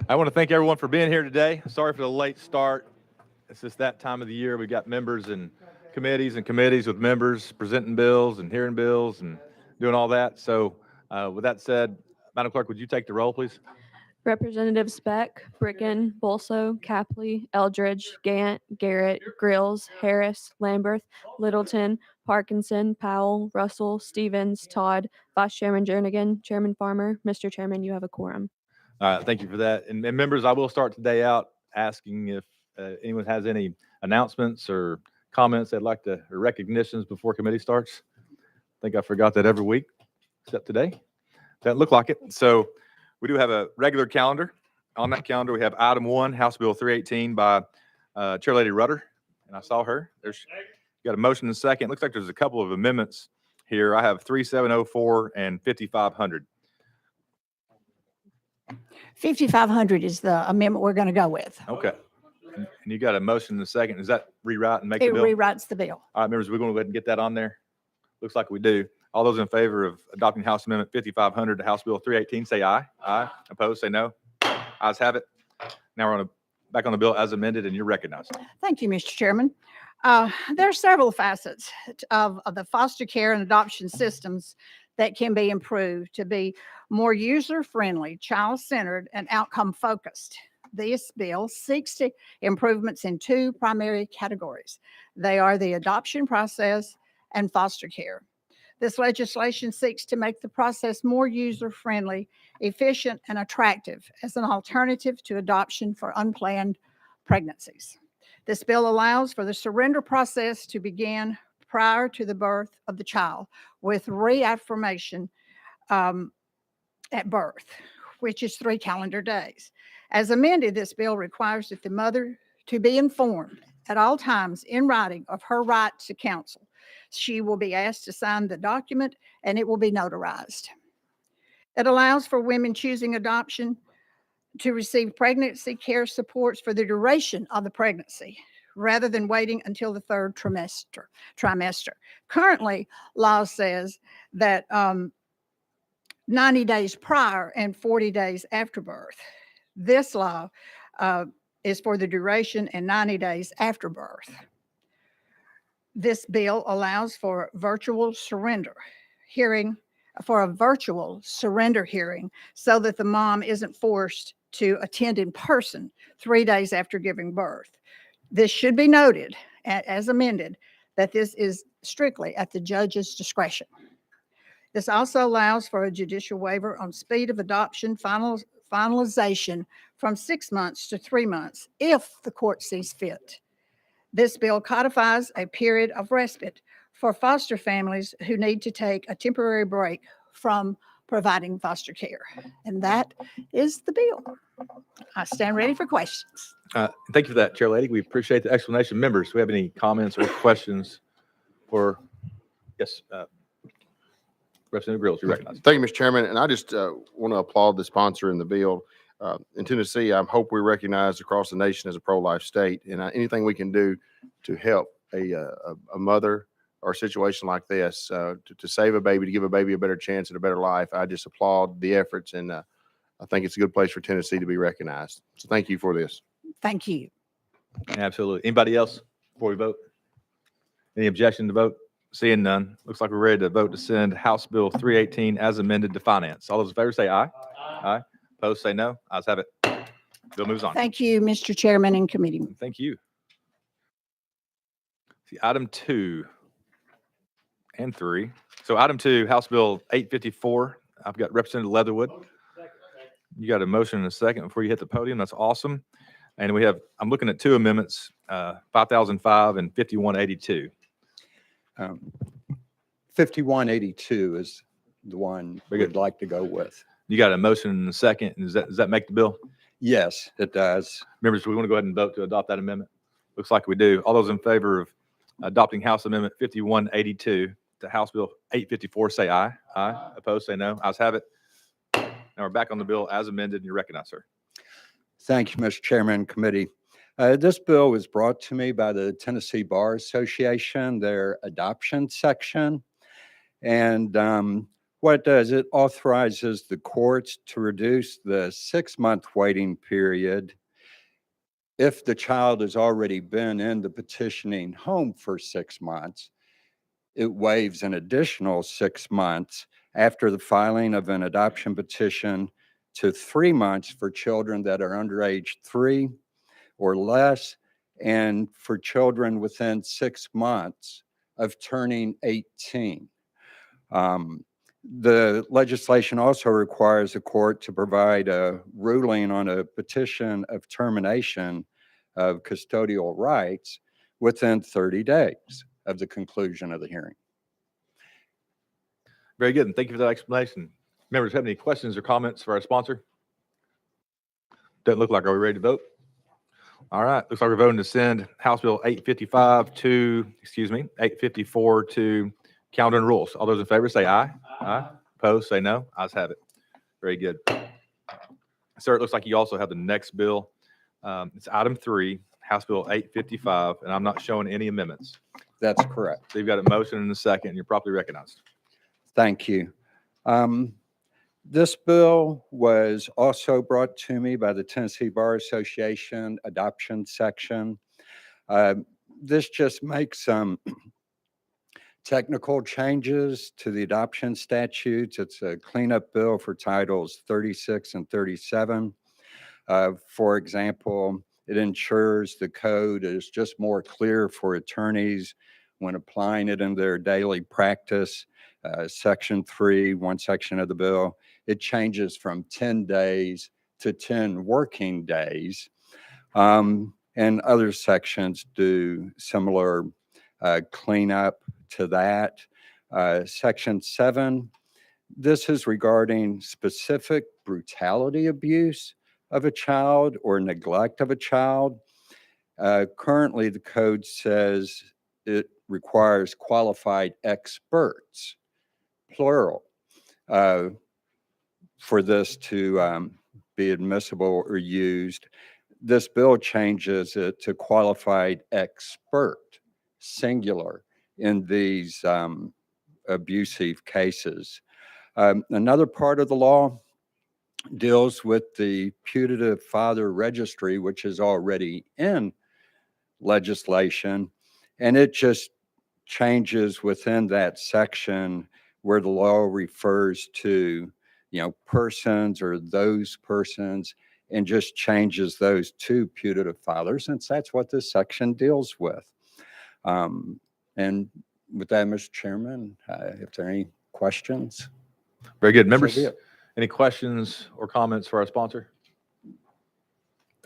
I want to thank everyone for being here today. Sorry for the late start. It's just that time of the year. We've got members and committees with members presenting bills and hearing bills and doing all that. So with that said, Madam Clerk, would you take the roll, please? Representatives Beck, Bricken, Bolso, Capley, Eldridge, Gant, Garrett, Grills, Harris, Lamberth, Littleton, Parkinson, Powell, Russell, Stevens, Todd, Vice Chairman Jernigan, Chairman Farmer. Mr. Chairman, you have a quorum. Thank you for that. And members, I will start today out asking if anyone has any announcements or comments they'd like to, or recognitions before committee starts. I think I forgot that every week, except today. Doesn't look like it. So we do have a regular calendar. On that calendar, we have item 1, House Bill 318 by Chair Lady Rudder. And I saw her. There's got a motion and a second. Looks like there's a couple of amendments here. I have 3704 and 5500. 5500 is the amendment we're going to go with. Okay. And you got a motion and a second. Does that rewrite and make It the bill? rewrites the bill. All right, members, we're going to go ahead and get that on there. Looks like we do. All those in favor of adopting House Amendment 5500 to House Bill 318, say aye. Aye. Opposed, say no. Ayes have it. Now we're back on the bill as amended, and you're recognized. Thank you, Mr. Chairman. There are several facets of the foster care and adoption systems that can be improved to be more user-friendly, child-centered, and outcome-focused. This bill seeks to improvements in 2 primary categories. They are the adoption process and foster care. This legislation seeks to make the process more user-friendly, efficient, and attractive as an alternative to adoption for unplanned pregnancies. This bill allows for the surrender process to begin prior to the birth of the child with reaffirmation at birth, which is 3 calendar days. As amended, this bill requires that the mother to be informed at all times in writing of her right to counsel. She will be asked to sign the document and it will be notarized. It allows for women choosing adoption to receive pregnancy care supports for the duration of the pregnancy rather than waiting until the 3rd trimester. Currently, law says that 90 days prior and 40 days after birth. This law is for the duration and 90 days after birth. This bill allows for virtual surrender hearing, for a virtual surrender hearing, so that the mom isn't forced to attend in person 3 days after giving birth. This should be noted, as amended, that this is strictly at the judge's discretion. This also allows for a judicial waiver on speed of adoption finalization from 6 months to 3 months if the court sees fit. This bill codifies a period of respite for foster families who need to take a temporary break from providing foster care. And that is the bill. I stand ready for questions. Thank you for that, Chair Lady. We appreciate the explanation. Members, do we have any comments or questions for, yes, Representative Grills, you recognize. Thank you, Mr. Chairman. And I just want to applaud the sponsor in the bill. In Tennessee, I hope we're recognized across the nation as a pro-life state. And anything we can do to help a mother or a situation like this, to save a baby, to give a baby a better chance at a better life, I just applaud the efforts. And I think it's a good place for Tennessee to be recognized. So thank you for this. Thank you. Absolutely. Anybody else before we vote? Any objection to vote? Seeing none, looks like we're ready to vote to send House Bill 318 as amended to finance. All those in favor say aye. Aye. Opposed say no. Ayes have it. Bill moves on. Thank you, Mr. Chairman and committee. Thank you. See, item 2 and 3. So item 2, House Bill 854. I've got Representative Leatherwood. You got a motion and a second before you hit the podium. That's awesome. And we have, I'm looking at 2 amendments, 5005 and 5182. 5182 is the one Very we'd like to go with. You got a motion and a second. And does that make the bill? Yes, it does. Members, do we want to go ahead and vote to adopt that amendment? Looks like we do. All those in favor of adopting House Amendment 5182 to House Bill 854, say aye. Aye. Opposed, say no. Ayes have it. Now we're back on the bill as amended, and you recognize, sir. Thank you, Mr. Chairman, committee. This bill was brought to me by the Tennessee Bar Association, their adoption section. And what it does, it authorizes the courts to reduce the 6-month waiting period if the child has already been in the petitioning home for 6 months. It waives an additional 6 months after the filing of an adoption petition to 3 months for children that are under age 3 or less, and for children within 6 months of turning 18. The legislation also requires the court to provide a ruling on a petition of termination of custodial rights within 30 days of the conclusion of the hearing. Very good, and thank you for that explanation. Members, have any questions or comments for our sponsor? Doesn't look like. Are we ready to vote? All right, looks like we're voting to send House Bill 854 to Calendar and Rules. All those in favor say aye. Aye. Opposed, say no. Ayes have it. Very good. Sir, it looks like you also have the next bill. It's item 3, House Bill 855, and I'm not showing any amendments. That's correct. So you've got a motion and a second, and you're properly recognized. Thank you. This bill was also brought to me by the Tennessee Bar Association adoption section. This just makes some technical changes to the adoption statutes. It's a cleanup bill for titles 36 and 37. For example, it ensures the code is just more clear for attorneys when applying it in their daily practice. Section 3, one section of the bill, it changes from 10 days to 10 working days. And other sections do similar cleanup to that. Section 7, this is regarding specific brutality abuse of a child or neglect of a child. Currently, the code says it requires qualified experts, plural, for this to be admissible or used. This bill changes it to qualified expert, singular, in these abusive cases. Another part of the law deals with the putative father registry, which is already in legislation, and it just changes within that section where the law refers to, persons or those persons, and just changes those to putative fathers, since that's what this section deals with. And with that, Mr. Chairman, if there are any questions. Very good. so Members, be it. any questions or comments for our sponsor?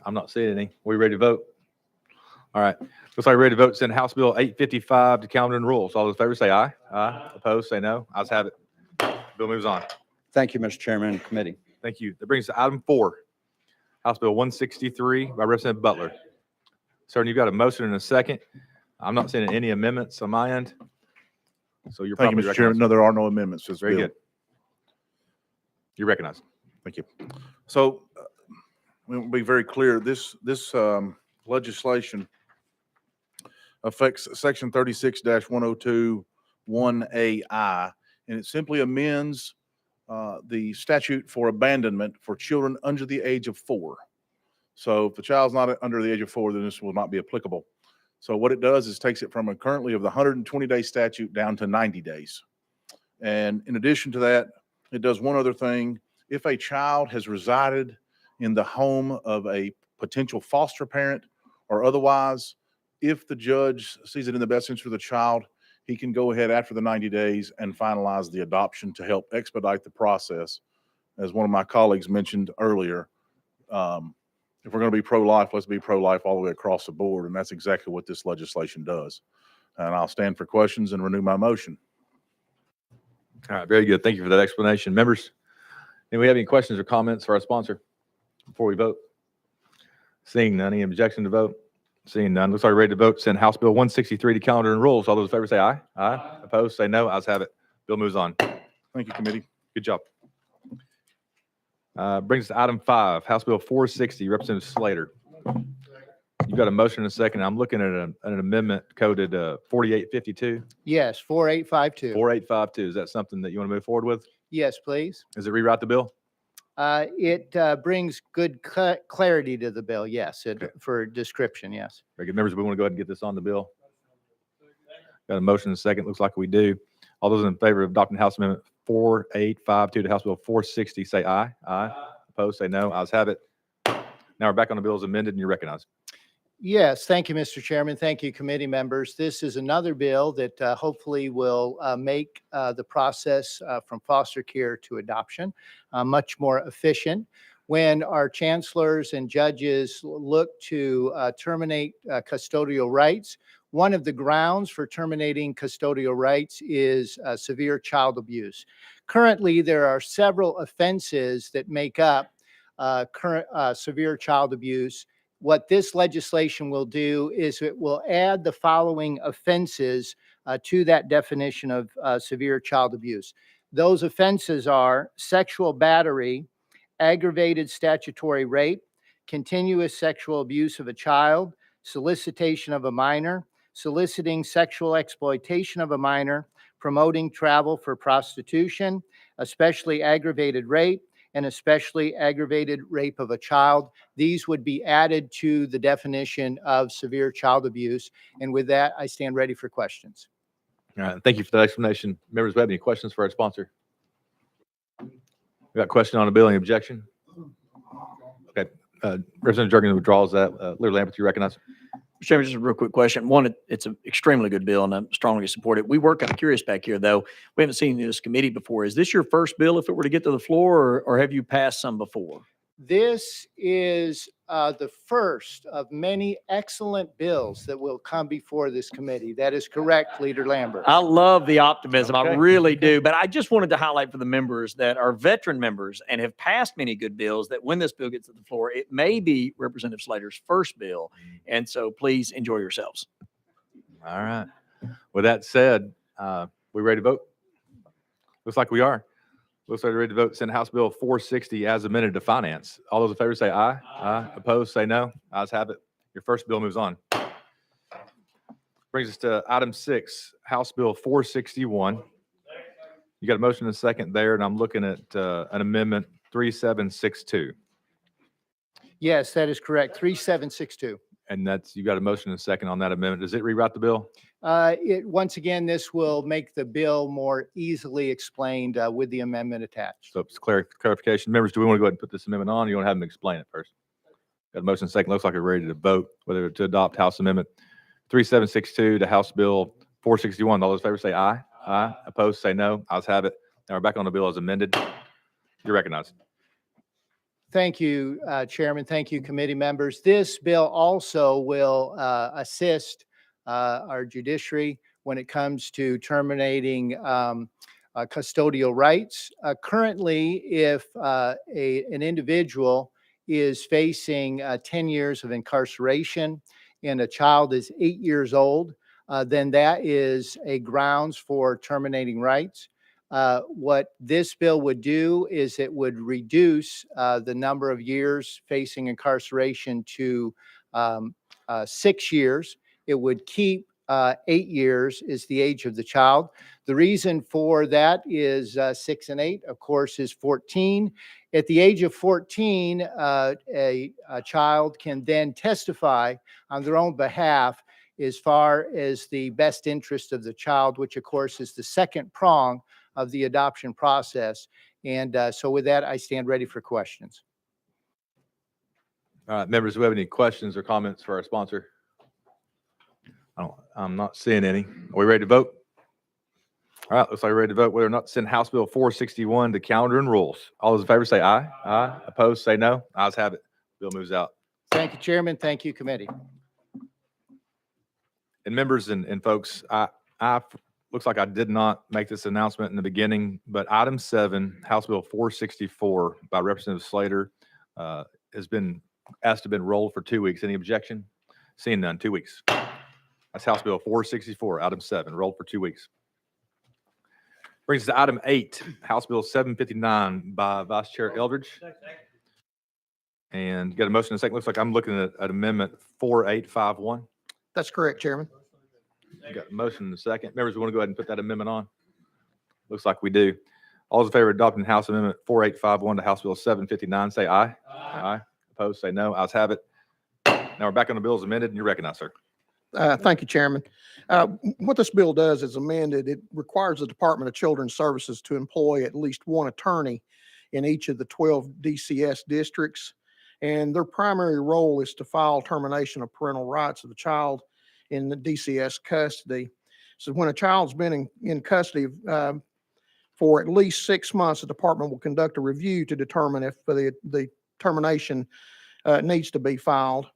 I'm not seeing any. We ready to vote? All right. Looks like we're ready to vote. Send House Bill 855 to calendar and rules. All those in favor say aye. Aye. Opposed, say no. Ayes have it. Bill moves on. Thank you, Mr. Chairman and committee. Thank you. That brings us to item 4, House Bill 163 by Representative Butler. Sir, you've got a motion and a second. I'm not seeing any amendments on my end. So you're Thank you, probably Mr. Chairman. recognized. No, there are no amendments to this Very bill. good. You're recognized. Thank you. So we'll be very clear. This legislation affects Section 36-102 1AI, and it simply amends the statute for abandonment for children under the age of 4. So if the child's not under the age of 4, then this will not be applicable. So what it does is takes it from a currently of the 120-day statute down to 90 days. And in addition to that, it does one other thing. If a child has resided in the home of a potential foster parent or otherwise, if the judge sees it in the best interest of the child, he can go ahead after the 90 days and finalize the adoption to help expedite the process. As one of my colleagues mentioned earlier, if we're going to be pro-life, let's be pro-life all the way across the board. And that's exactly what this legislation does. And I'll stand for questions and renew my motion. All right, very good. Thank you for that explanation. Members, do we have any questions or comments for our sponsor before we vote? Seeing none, any objection to vote? Seeing none, looks like we're ready to vote. Send House Bill 163 to calendar and rules. All those in favor say aye. Aye. Opposed, say no. Ayes have it. Bill moves on. Thank you, committee. Good job. Brings us to item 5, House Bill 460, Representative Slater. You've got a motion and a second. I'm looking at an amendment coded 4852. Yes, 4852. 4852. Is that something that you want to move forward with? Yes, please. Does it rewrite the bill? It brings good clarity to the bill, yes, for description, yes. Very good. Members, we want to go ahead and get this on the bill. Got a motion and a second. Looks like we do. All those in favor of adopting House Amendment 4852 to House Bill 460, say aye. Aye. Opposed, say no. Ayes have it. Now we're back on the bill as amended, and you're recognized. Yes, thank you, Mr. Chairman. Thank you, committee members. This is another bill that hopefully will make the process from foster care to adoption much more efficient. When our chancellors and judges look to terminate custodial rights, one of the grounds for terminating custodial rights is severe child abuse. Currently, there are several offenses that make up current severe child abuse. What this legislation will do is it will add the following offenses to that definition of severe child abuse. Those offenses are sexual battery, aggravated statutory rape, continuous sexual abuse of a child, solicitation of a minor, soliciting sexual exploitation of a minor, promoting travel for prostitution, especially aggravated rape, and especially aggravated rape of a child. These would be added to the definition of severe child abuse. And with that, I stand ready for questions. All right. Thank you for that explanation. Members, do we have any questions for our sponsor? We got a question on the bill. Any objection? Okay. Representative Jernigan withdraws that. Leader Lambert, you recognize? Chairman, just a real quick question. One, it's an extremely good bill and I strongly support it. We were kind of curious back here, though. We haven't seen this committee before. Is this your first bill if it were to get to the floor, or have you passed some before? This is the first of many excellent bills that will come before this committee. That is correct, Leader Lambert. I love the optimism. I Okay. really do. But I just wanted to highlight for the members that are veteran members and have passed many good bills that when this bill gets to the floor, it may be Representative Slater's first bill. And so please enjoy yourselves. All right. With that said, we ready to vote? Looks like we are. Looks like we're ready to vote. Send House Bill 460 as amended to finance. All those in favor say aye. Aye. Opposed, say no. Ayes have it. Your first bill moves on. Brings us to item 6, House Bill 461. You got a motion and a second there, and I'm looking at an amendment 3762. Yes, that is correct. 3762. And that's, you got a motion and a second on that amendment. Does it rewrite the bill? Once again, this will make the bill more easily explained with the amendment attached. So it's clarification. Members, do we want to go ahead and put this amendment on, or you want to have them explain it first? Got a motion and a second. Looks like we're ready to vote whether to adopt House Amendment 3762 to House Bill 461. All those in favor say aye. Aye. Opposed, say no. Ayes have it. Now we're back on the bill as amended. You're recognized. Thank you, Chairman. Thank you, committee members. This bill also will assist our judiciary when it comes to terminating custodial rights. Currently, if an individual is facing 10 years of incarceration and a child is 8 years old, then that is a grounds for terminating rights. What this bill would do is it would reduce the number of years facing incarceration to 6 years. It would keep 8 years is the age of the child. The reason for that is 6 and 8, of course, is 14. At the age of 14, a child can then testify on their own behalf as far as the best interest of the child, which of course is the second prong of the adoption process. And so with that, I stand ready for questions. All right, members, do we have any questions or comments for our sponsor? I'm not seeing any. Are we ready to vote? All right, looks like we're ready to vote whether or not to send House Bill 461 to calendar and rules. All those in favor say aye. Aye. Opposed, say no. Ayes have it. Bill moves out. Thank you, Chairman. Thank you, committee. And members and folks, I looks like I did not make this announcement in the beginning, but item 7, House Bill 464 by Representative Slater has been asked to be rolled for 2 weeks. Any objection? Seeing none, 2 weeks. That's House Bill 464, item 7, rolled for 2 weeks. Brings us to item 8, House Bill 759 by Vice Chair Eldridge. And got a motion and a second. Looks like I'm looking at Amendment 4851. That's correct, Chairman. You got a motion and a second. Members, we want to go ahead and put that amendment on? Looks like we do. All those in favor of adopting House Amendment 4851 to House Bill 759, say aye. Aye. Opposed, say no. Ayes have it. Now we're back on the bill as amended, and you're recognized, sir. Thank you, Chairman. What this bill does is amended. It requires the Department of Children's Services to employ at least one attorney in each of the 12 DCS districts. And their primary role is to file termination of parental rights of the child in the DCS custody. So when a child's been in custody for at least 6 months, the department will conduct a review to determine if the termination needs to be filed.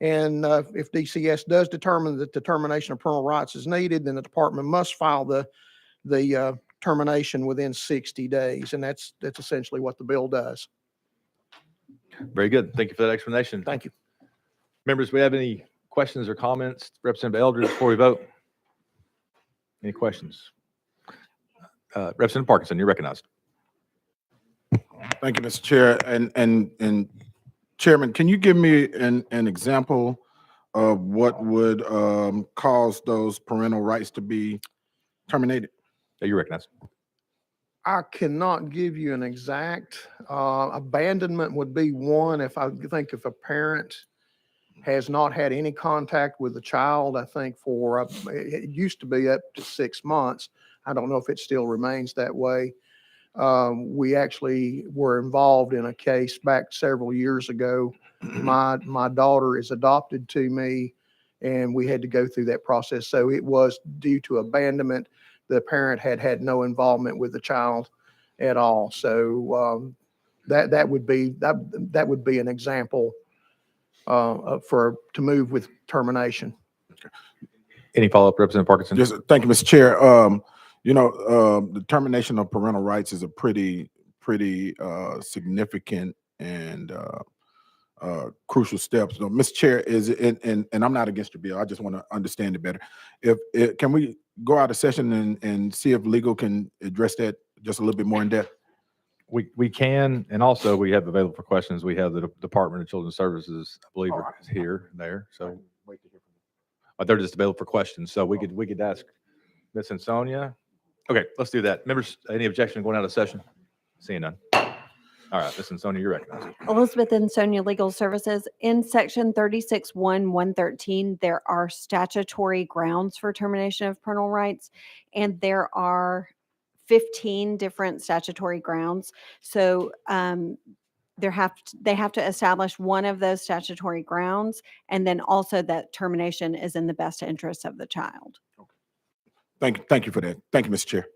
And if DCS does determine that the termination of parental rights is needed, then the department must file the termination within 60 days. And that's essentially what the bill does. Very good. Thank you for that explanation. Thank you. Members, do we have any questions or comments? Representative Eldridge, before we vote? Any questions? Representative Parkinson, you're recognized. Thank you, Mr. Chair. And Chairman, can you give me an example of what would cause those parental rights to be terminated? Yeah, you're recognized. I cannot give you an exact, abandonment would be one. If a parent has not had any contact with the child, I think for, it used to be up to 6 months. I don't know if it still remains that way. We actually were involved in a case back several years ago. My daughter is adopted to me, and we had to go through that process. So it was due to abandonment. The parent had had no involvement with the child at all. So that would be an example to move with termination. Any follow-up, Representative Parkinson? Just, thank you, Mr. Chair. The termination of parental rights is a pretty significant and crucial step. So, Mr. Chair, and I'm not against your bill. I just want to understand it better. Can we go out of session and see if legal can address that just a little bit more in depth? We can, and also we have available for questions. We have the Department of Children's Services, I believe, is here, there. So they're just available for questions. So we could ask Ms. Ansonia. Okay, let's do that. Members, any objection to going out of session? Seeing none. All right, Ms. Ansonia, you're recognized. Elizabeth Ansonia, Legal Services. In section 36(1)(113), there are statutory grounds for termination of parental rights, and there are 15 different statutory grounds. So they have to establish one of those statutory grounds, and then also that termination is in the best interest of the child. Thank you for that. Thank you, Mr. Chair.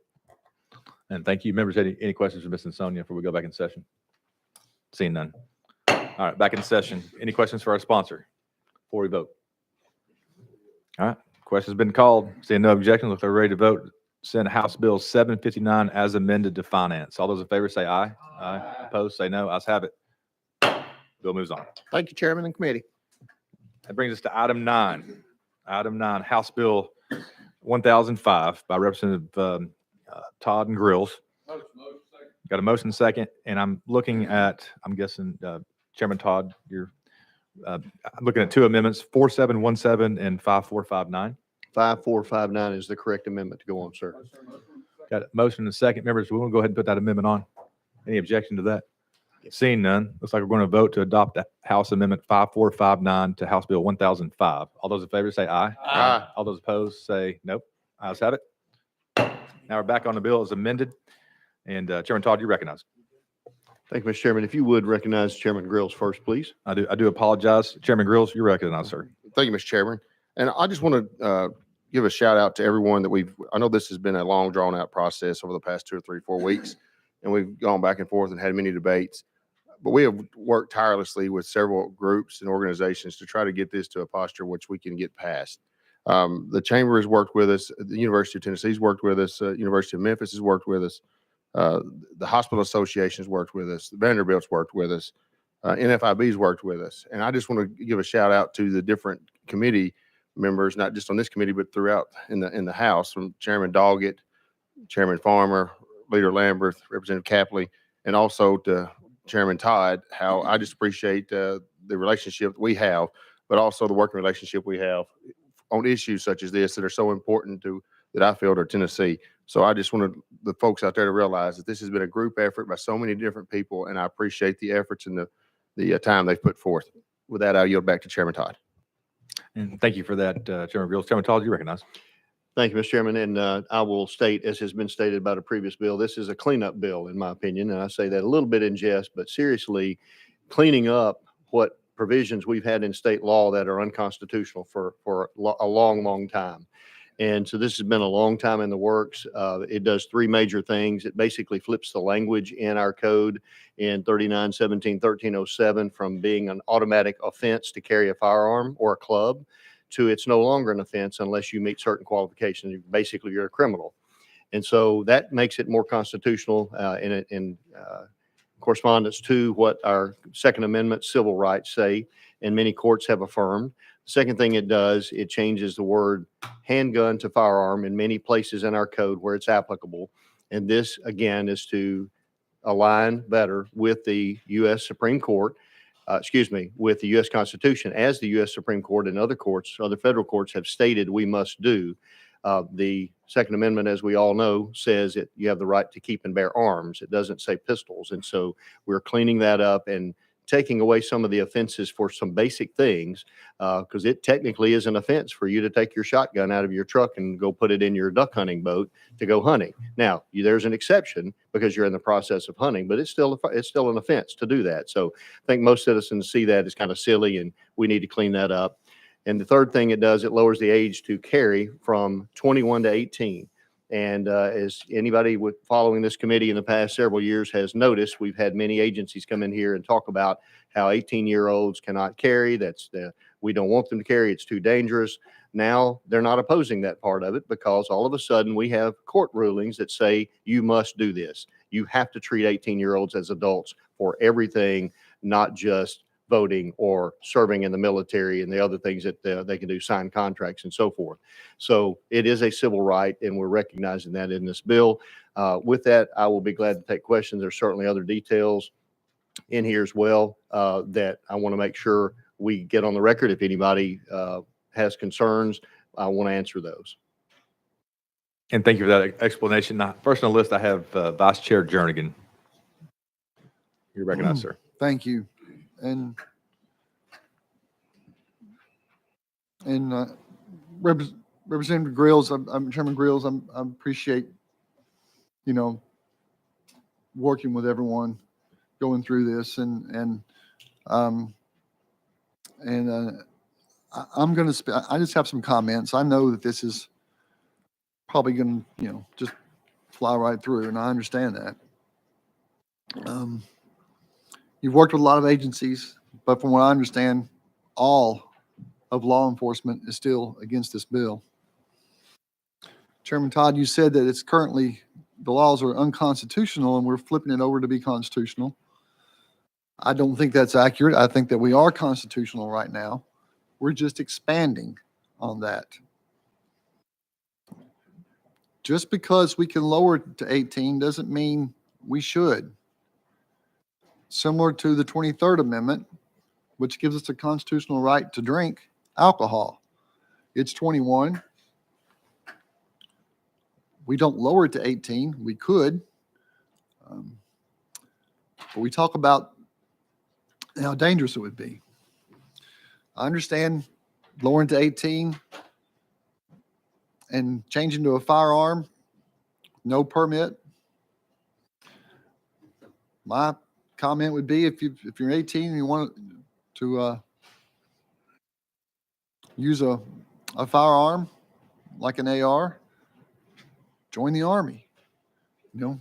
And thank you. Members, any questions for Ms. Ansonia before we go back in session? Seeing none. All right, back in session. Any questions for our sponsor before we vote? All right, question's been called. Seeing no objections, if they're ready to vote, send House Bill 759 as amended to finance. All those in favor say aye. Aye. Opposed, say no. Ayes have it. Bill moves on. Thank you, Chairman and committee. That brings us to item 9. Item 9, House Bill 1005 by Representative Todd and Grills. Got a motion second, and I'm guessing, Chairman Todd, I'm looking at 2 amendments, 4717 and 5459. 5459 is the correct amendment to go on, sir. Got a motion and a second. Members, we want to go ahead and put that amendment on. Any objection to that? Seeing none, looks like we're going to vote to adopt the House Amendment 5459 to House Bill 1005. All those in favor say aye. Aye. All those opposed say nope. Ayes have it. Now we're back on the bill as amended. And Chairman Todd, you recognize. Thank you, Mr. Chairman. If you would recognize Chairman Grills first, please. I do apologize. Chairman Grills, you recognize, sir. Thank you, Mr. Chairman. And I just want to give a shout out to everyone that I know this has been a long drawn out process over the past 2 or 3, 4 weeks, and we've gone back and forth and had many debates, but we have worked tirelessly with several groups and organizations to try to get this to a posture which we can get past. The Chamber has worked with us. The University of Tennessee has worked with us. University of Memphis has worked with us. The Hospital Association has worked with us. The Vanderbilt's worked with us. NFIB's worked with us. And I just want to give a shout out to the different committee members, not just on this committee, but throughout in the House, from Chairman Doggett, Chairman Farmer, Leader Lamberth, Representative Capley, and also to Chairman Todd, how I just appreciate the relationship we have, but also the working relationship we have on issues such as this that are so important that I feel to Tennessee. So I just wanted the folks out there to realize that this has been a group effort by so many different people, and I appreciate the efforts and the time they've put forth. With that, I'll yield back to Chairman Todd. And thank you for that, Chairman Grills. Chairman Todd, you recognize. Thank you, Mr. Chairman. And I will state, as has been stated about a previous bill, this is a cleanup bill, in my opinion. And I say that a little bit in jest, but seriously, cleaning up what provisions we've had in state law that are unconstitutional for a long, long time. And so this has been a long time in the works. It does 3 major things. It basically flips the language in our code in 3917-1307 from being an automatic offense to carry a firearm or a club to it's no longer an offense unless you meet certain qualifications. Basically, you're a criminal. And so that makes it more constitutional in correspondence to what our Second Amendment civil rights say, and many courts have affirmed. The second thing it does, it changes the word handgun to firearm in many places in our code where it's applicable. And this, again, is to align better with the U.S. Supreme Court, with the U.S. Constitution, as the U.S. Supreme Court and other courts, other federal courts have stated we must do. The Second Amendment, as we all know, says that you have the right to keep and bear arms. It doesn't say pistols. And so we're cleaning that up and taking away some of the offenses for some basic things, because it technically is an offense for you to take your shotgun out of your truck and go put it in your duck hunting boat to go hunting. Now, there's an exception because you're in the process of hunting, but it's still an offense to do that. So I think most citizens see that as kind of silly, and we need to clean that up. And the third thing it does, it lowers the age to carry from 21 to 18. And as anybody with following this committee in the past several years has noticed, we've had many agencies come in here and talk about how 18-year-olds cannot carry. We don't want them to carry. It's too dangerous. Now they're not opposing that part of it because all of a sudden we have court rulings that say you must do this. You have to treat 18-year-olds as adults for everything, not just voting or serving in the military and the other things that they can do, sign contracts and so forth. So it is a civil right, and we're recognizing that in this bill. With that, I will be glad to take questions. There's certainly other details in here as well that I want to make sure we get on the record. If anybody has concerns, I want to answer those. And thank you for that explanation. Now, first on the list, I have Vice Chair Jernigan. You're recognized, sir. Thank you. And Representative Grills, I'm Chairman Grills, I appreciate, working with everyone going through this I'm going to, I just have some comments. I know that this is probably going to, just fly right through, and I understand that. You've worked with a lot of agencies, but from what I understand, all of law enforcement is still against this bill. Chairman Todd, you said that it's currently, the laws are unconstitutional and we're flipping it over to be constitutional. I don't think that's accurate. I think that we are constitutional right now. We're just expanding on that. Just because we can lower it to 18 doesn't mean we should. Similar to the 23rd Amendment, which gives us a constitutional right to drink alcohol. It's 21. We don't lower it to 18. We could. But we talk about how dangerous it would be. I understand lowering to 18 and changing to a firearm, no permit. My comment would be if you're 18 and you want to use a firearm like an AR, join the Army,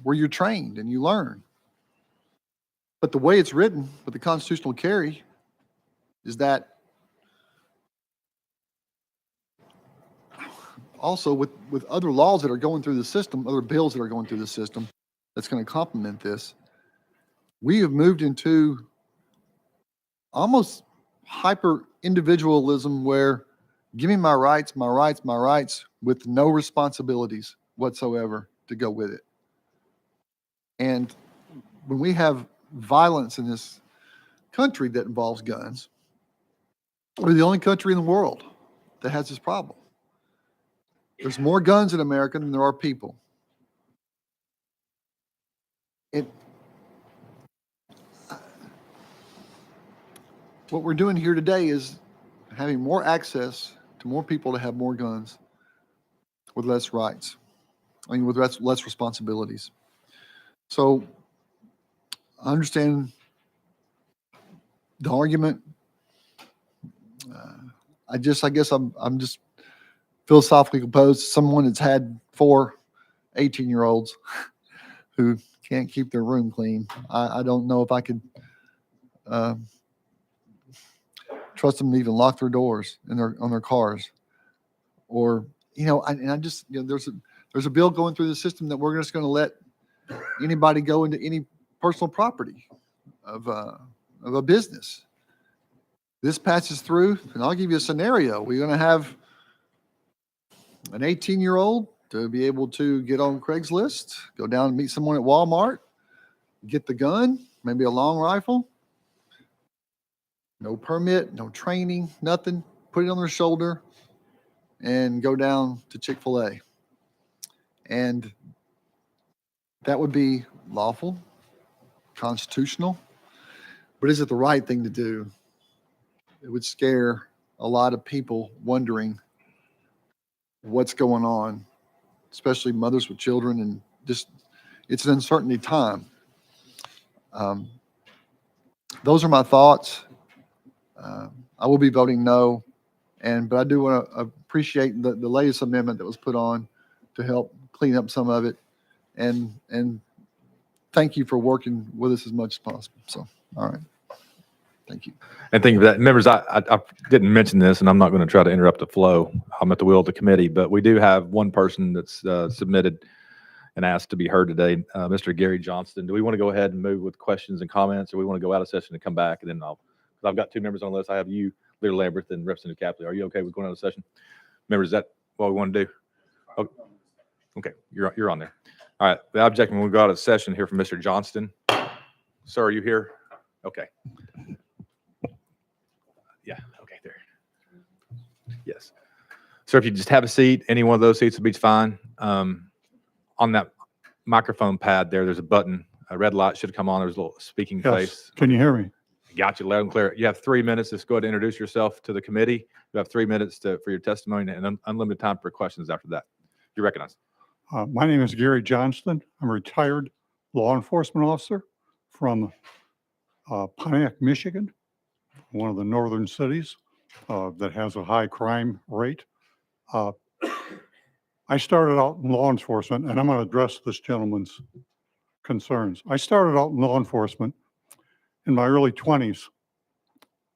where you're trained and you learn. But the way it's written with the constitutional carry is that also with other laws that are going through the system, other bills that are going through the system, that's going to complement this. We have moved into almost hyper individualism where give me my rights, with no responsibilities whatsoever to go with it. And when we have violence in this country that involves guns, we're the only country in the world that has this problem. There's more guns in America than there are people. What we're doing here today is having more access to more people to have more guns with less rights, with less responsibilities. So I understand the argument. I guess I'm just philosophically opposed to someone that's had 4 18-year-olds who can't keep their room clean. I don't know if I could trust them to even lock their doors on their cars, or there's a bill going through the system that we're just going to let anybody go into any personal property of a business. This passes through, and I'll give you a scenario. We're going to have an 18-year-old to be able to get on Craigslist, go down and meet someone at Walmart, get the gun, maybe a long rifle. No permit, no training, nothing. Put it on their shoulder and go down to Chick-fil-A. And that would be lawful, constitutional. But is it the right thing to do? It would scare a lot of people wondering what's going on, especially mothers with children, and just it's an uncertainty time. Those are my thoughts. I will be voting no, but I do want to appreciate the latest amendment that was put on to help clean up some of it. And thank you for working with us as much as possible. So, all right. Thank you. And thank you for that. Members, I didn't mention this, and I'm not going to try to interrupt the flow. I'm at the will of the committee, but we do have one person that's submitted and asked to be heard today, Mr. Gary Johnston. Do we want to go ahead and move with questions and comments, or we want to go out of session and come back? And then I've got two members on the list. I have you, Leader Lambert, and Representative Capley. Are you okay with going out of session? Members, is that what we want to do? Okay, you're on there. All right, the object, we'll go out of session here from Mr. Johnston. Sir, are you here? Okay. Yeah, okay, there. Yes. Sir, if you just have a seat, any one of those seats would be fine. On that microphone pad there's a button. A red light should come on. There's a little speaking face. Can you hear me? Got you loud and clear. You have 3 minutes. Just go ahead and introduce yourself to the committee. You have 3 minutes for your testimony and unlimited time for questions after that. You're recognized. My name is Gary Johnston. I'm a retired law enforcement officer from Pontiac, Michigan, one of the northern cities that has a high crime rate. I started out in law enforcement, and I'm going to address this gentleman's concerns. I started out in law enforcement in my early 20s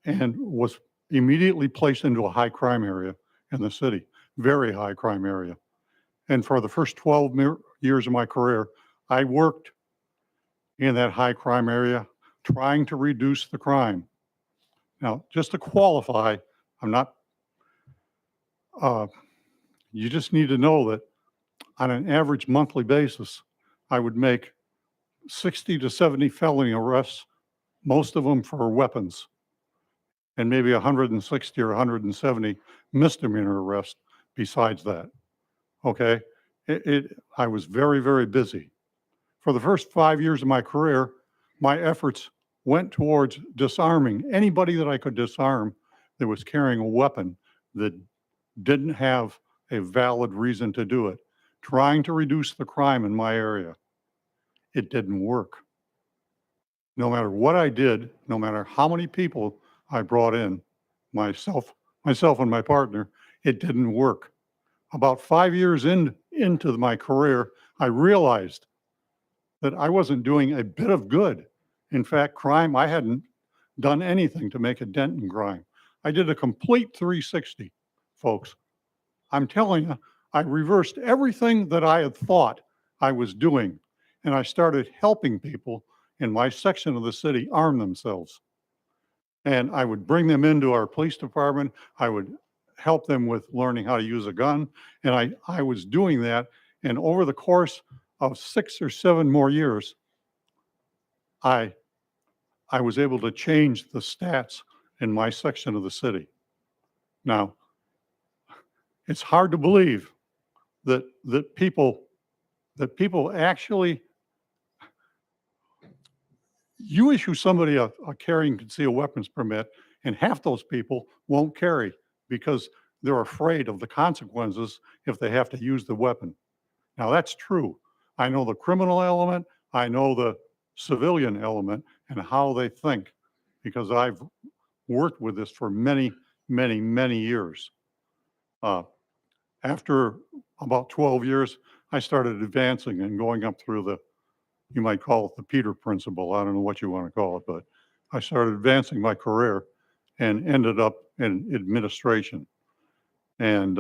and was immediately placed into a high crime area in the city, very high crime area. And for the first 12 years of my career, I worked in that high crime area trying to reduce the crime. Now, just to qualify, I'm not, you just need to know that on an average monthly basis, I would make 60 to 70 felony arrests, most of them for weapons, and maybe 160 or 170 misdemeanor arrests besides that. Okay, I was very, very busy. For the first 5 years of my career, my efforts went towards disarming anybody that I could disarm that was carrying a weapon that didn't have a valid reason to do it, trying to reduce the crime in my area. It didn't work. No matter what I did, no matter how many people I brought in, myself and my partner, it didn't work. About 5 years into my career, I realized that I wasn't doing a bit of good. In fact, crime, I hadn't done anything to make a dent in crime. I did a complete 360, folks. I'm telling you, I reversed everything that I had thought I was doing, and I started helping people in my section of the city arm themselves. And I would bring them into our police department. I would help them with learning how to use a gun. And I was doing that. And over the course of 6 or 7 more years, I was able to change the stats in my section of the city. Now, it's hard to believe that people actually, you issue somebody a carry and concealed weapons permit, and half those people won't carry because they're afraid of the consequences if they have to use the weapon. Now, that's true. I know the criminal element, I know the civilian element, and how they think, because I've worked with this for many, many, many years. After about 12 years, I started advancing and going up through the, you might call it the Peter Principle. I don't know what you want to call it, but I started advancing my career and ended up in administration. And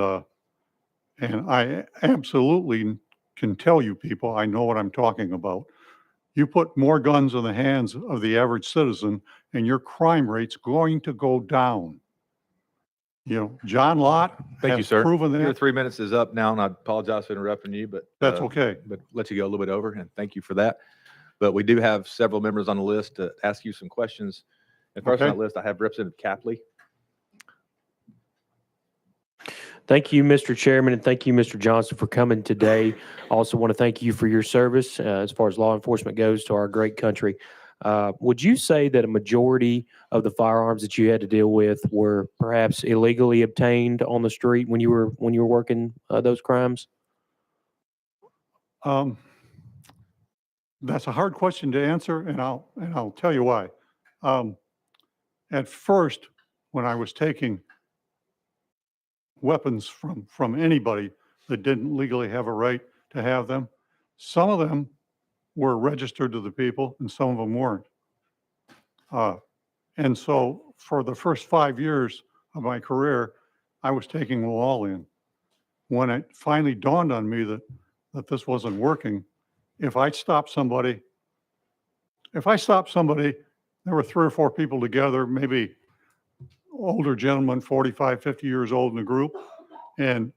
I absolutely can tell you people, I know what I'm talking about. You put more guns in the hands of the average citizen and your crime rate's going to go down. You know, John Lott Thank you, has sir. proven Your that. 3 minutes is up now, and I apologize for interrupting you, but That's okay. But let you go a little bit over, and thank you for that. But we do have several members on the list to ask you some questions. And first on Okay. that list, I have Representative Capley. Thank you, Mr. Chairman, and thank you, Mr. Johnson, for coming today. I also want to thank you for your service as far as law enforcement goes to our great country. Would you say that a majority of the firearms that you had to deal with were perhaps illegally obtained on the street when you were working those crimes? That's a hard question to answer, and I'll tell you why. At first, when I was taking weapons from anybody that didn't legally have a right to have them. Some of them were registered to the people and some of them weren't. And so for the first 5 years of my career, I was taking them all in. When it finally dawned on me that this wasn't working, if I stopped somebody, there were 3 or 4 people together, maybe older gentlemen, 45, 50 years old in the group. And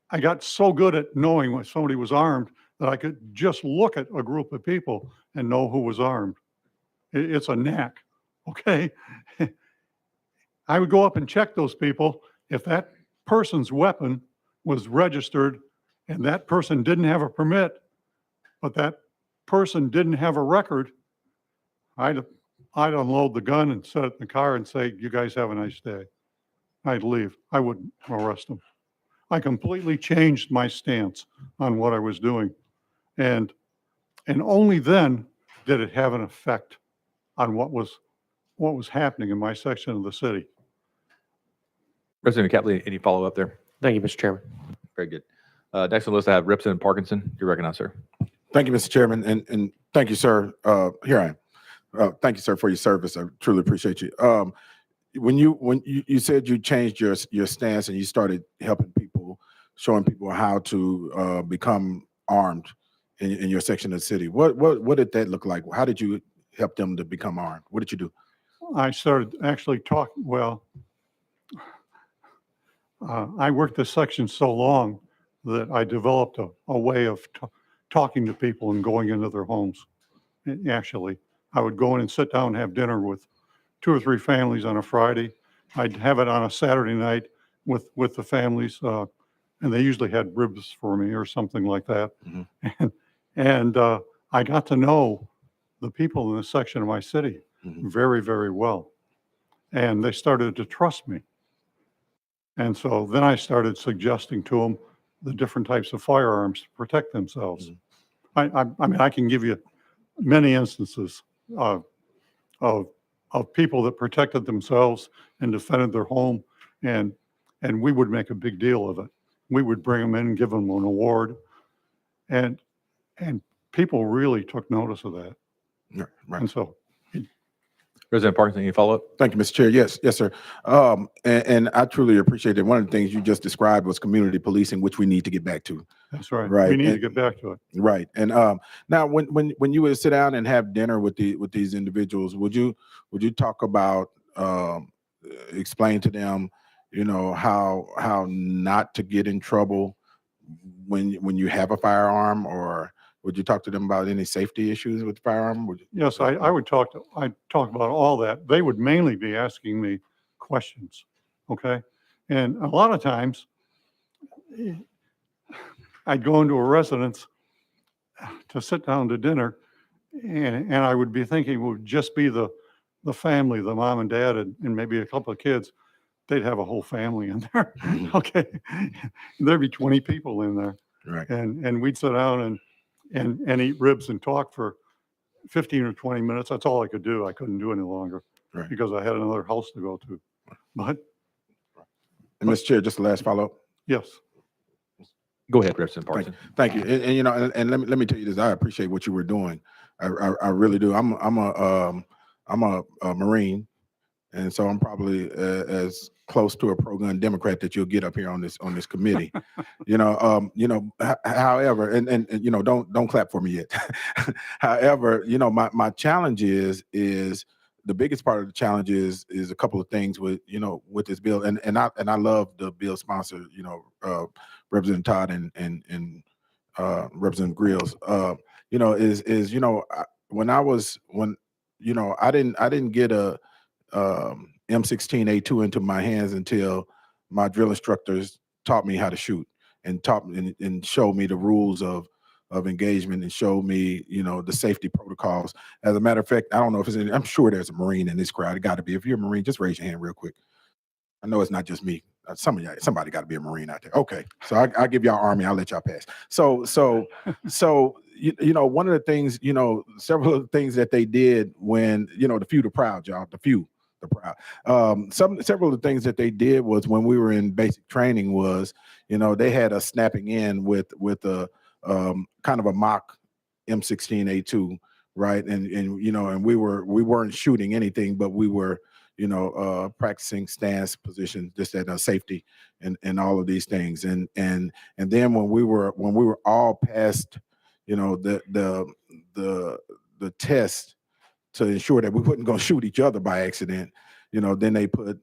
I got so good at knowing when somebody was armed that I could just look at a group of people and know who was armed. It's a knack, okay? I would go up and check those people. If that person's weapon was registered and that person didn't have a permit, but that person didn't have a record, I'd unload the gun and set it in the car and say, "You guys have a nice day." I'd leave. I wouldn't arrest them. I completely changed my stance on what I was doing. And only then did it have an effect on what was happening in my section of the city. Representative Capley, any follow-up there? Thank you, Mr. Chairman. Very good. Next on the list, I have Representative Parkinson. You're recognized, sir. Thank you, Mr. Chairman, and thank you, sir. Here I am. Thank you, sir, for your service. I truly appreciate you. When you said you changed your stance and you started helping people, showing people how to become armed in your section of the city, what did that look like? How did you help them to become armed? What did you do? I started actually talking, I worked this section so long that I developed a way of talking to people and going into their homes. Actually, I would go in and sit down and have dinner with 2 or 3 families on a Friday. I'd have it on a Saturday night with the families, and they usually had ribs for me or something like that. Mhm. And I got to know the people in this section of my city very, very well. And they started to trust me. And so then I started suggesting to them the different types of firearms to protect themselves. I mean, I can give you many instances of people that protected themselves and defended their home, and we would make a big deal of it. We would bring them in and give them an award, and people really took notice of that. Yeah, right. And so Representative Parkinson, any follow-up? Thank you, Mr. Chair. Yes, sir. And I truly appreciate it. One of the things you just described was community policing, which we need to get back to. that's right. Right, We need to and- get back to it. Right. And now when you would sit down and have dinner with these individuals, would you talk about explain to them, how not to get in trouble when you have a firearm, or would you talk to them about any safety issues with the firearm? Yes, I would talk about all that. They would mainly be asking me questions, okay? And a lot of times, I'd go into a residence to sit down to dinner, and I would be thinking it would just be the family, the mom and dad, and maybe a couple of kids. They'd have a whole family in there, okay? There'd be 20 people in there. Right. And we'd sit down and eat ribs and talk for 15 or 20 minutes. That's all I could do. I couldn't do any longer Right. because I had another house to go to. But And Mr. Chair, just the last follow-up. yes, Go ahead, Representative Parkinson. Thank you. And let me tell you this. I appreciate what you were doing. I really do. I'm a Marine, and so I'm probably as close to a pro-gun Democrat that you'll get up here on this committee. However, and don't clap for me yet. However, my challenge is the biggest part of the challenge is a couple of things with this bill, and I love the bill sponsor, Representative Todd and Representative Grills. When I didn't get a M16A2 into my hands until my drill instructors taught me how to shoot and and showed me the rules of engagement and showed me, the safety protocols. As a matter of fact, I don't know if I'm sure there's a Marine in this crowd. It got to be. If you're a Marine, just raise your hand real quick. I know it's not just me. Somebody got to be a Marine out there. Okay, so I give y'all Army. I'll let y'all pass. So one of the things, several of the things that they did when, the few, the proud, y'all, the Dr. Proud. Several of the things that they did was when we were in basic training was, they had us snapping in with a kind of a mock M16A2, right? And we weren't shooting anything, but we were, practicing stance position, just at safety and all of these things. And then when we were all past, the test to ensure that we wasn't going to shoot each other by accident, then they put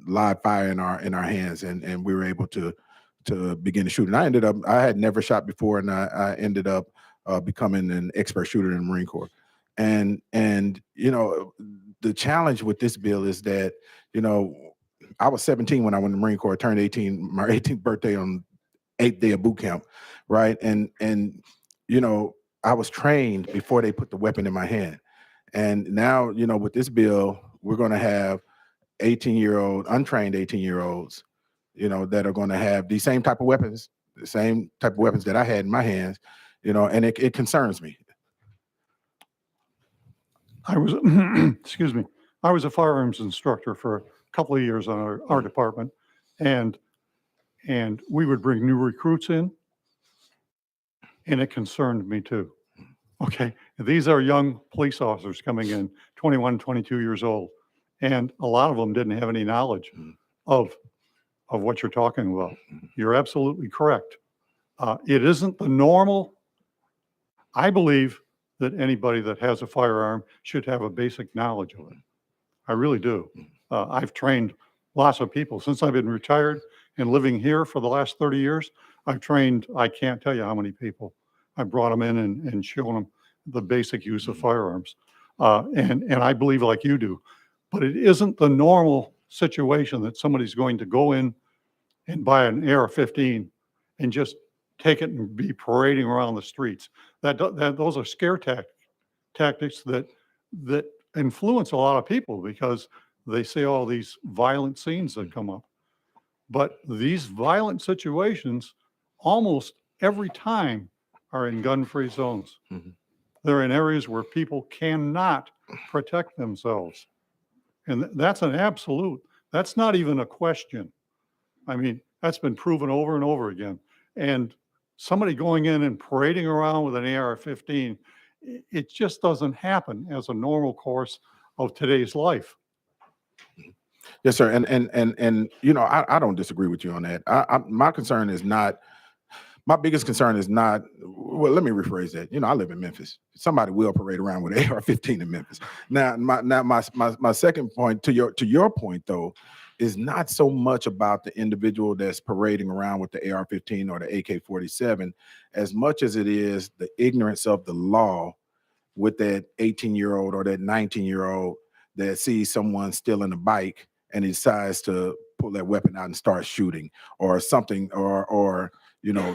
live fire in our hands, and we were able to begin to shoot. And I had never shot before, and I ended up becoming an expert shooter in the Marine Corps. And the challenge with this bill is that, I was 17 when I went to the Marine Corps, turned 18, my 18th birthday on 8th day of boot camp, right? And I was trained before they put the weapon in my hand. And now, with this bill, we're going to have untrained 18-year-olds, that are going to have these same type of weapons, the same type of weapons that I had in my hands, and it concerns me. I was, excuse me, I was a firearms instructor for a couple of years on our department, and we would bring new recruits in, and it concerned me too. Okay, these are young police officers coming in, 21, 22 years old, and a lot of them didn't have any knowledge of what you're talking about. You're absolutely correct. It isn't the normal. I believe that anybody that has a firearm should have a basic knowledge of it. I really do. I've trained lots of people since I've been retired and living here for the last 30 years. I've trained, I can't tell you how many people. I brought them in and shown them the basic use of firearms. And I believe like you do, but it isn't the normal situation that somebody's going to go in and buy an AR-15 and just take it and be parading around the streets. Those are scare tactics that influence a lot of people because they see all these violent scenes that come up. But these violent situations almost every time are in gun-free zones. Mm-hmm. They're in areas where people cannot protect themselves. And that's an absolute, that's not even a question. I mean, that's been proven over and over again. And somebody going in and parading around with an AR-15, it just doesn't happen as a normal course of today's life. Yes, sir. And I don't disagree with you on that. My concern is not, my biggest concern is not, well, let me rephrase that. I live in Memphis. Somebody will parade around with an AR-15 in Memphis. Now my second point to your point though, is not so much about the individual that's parading around with the AR-15 or the AK-47, as much as it is the ignorance of the law with that 18-year-old or that 19-year-old that sees someone stealing a bike and he decides to pull that weapon out and start shooting, or something, or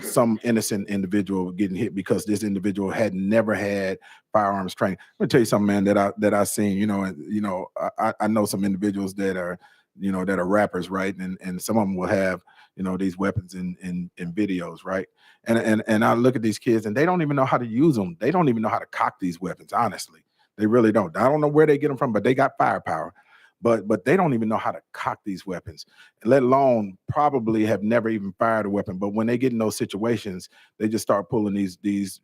some innocent individual getting hit because this individual had never had firearms training. Let me tell you something, man, that I've seen. I know some individuals that are rappers, right? And some of them will have, these weapons in videos, right? And I look at these kids and they don't even know how to use them. They don't even know how to cock these weapons, honestly. They really don't. I don't know where they get them from, but they got firepower. But they don't even know how to cock these weapons, let alone probably have never even fired a weapon. But when they get in those situations, they just start pulling these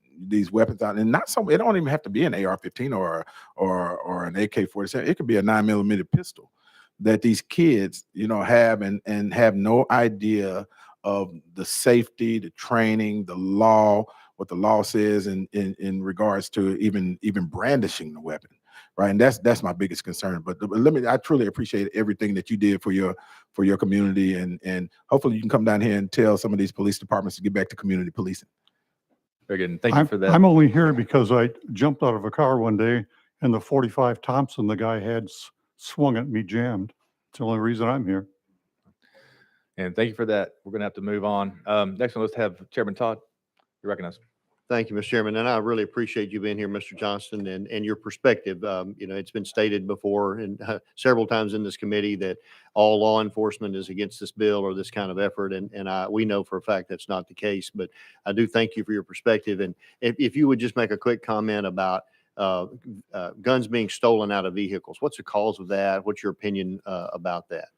weapons out. And it don't even have to be an AR-15 or an AK-47. It could be a 9mm pistol that these kids, have and have no idea of the safety, the training, the law, what the law says in regards to even brandishing the weapon. Right. And that's my biggest concern. But I truly appreciate everything that you did for your community. And hopefully you can come down here and tell some of these police departments to get back to community policing. Very good. And thank you for that. I'm only here because I jumped out of a car one day and the .45 Thompson the guy had swung at me jammed. It's the only reason I'm here. And thank you for that. We're going to have to move on. Next one, let's have Chairman Todd. You recognize. Thank you, Mr. Chairman. And I really appreciate you being here, Mr. Johnston, and your perspective. It's been stated before and several times in this committee that all law enforcement is against this bill or this kind of effort. And we know for a fact that's not the case, but I do thank you for your perspective. And if you would just make a quick comment about guns being stolen out of vehicles. What's the cause of that? What's your opinion about that?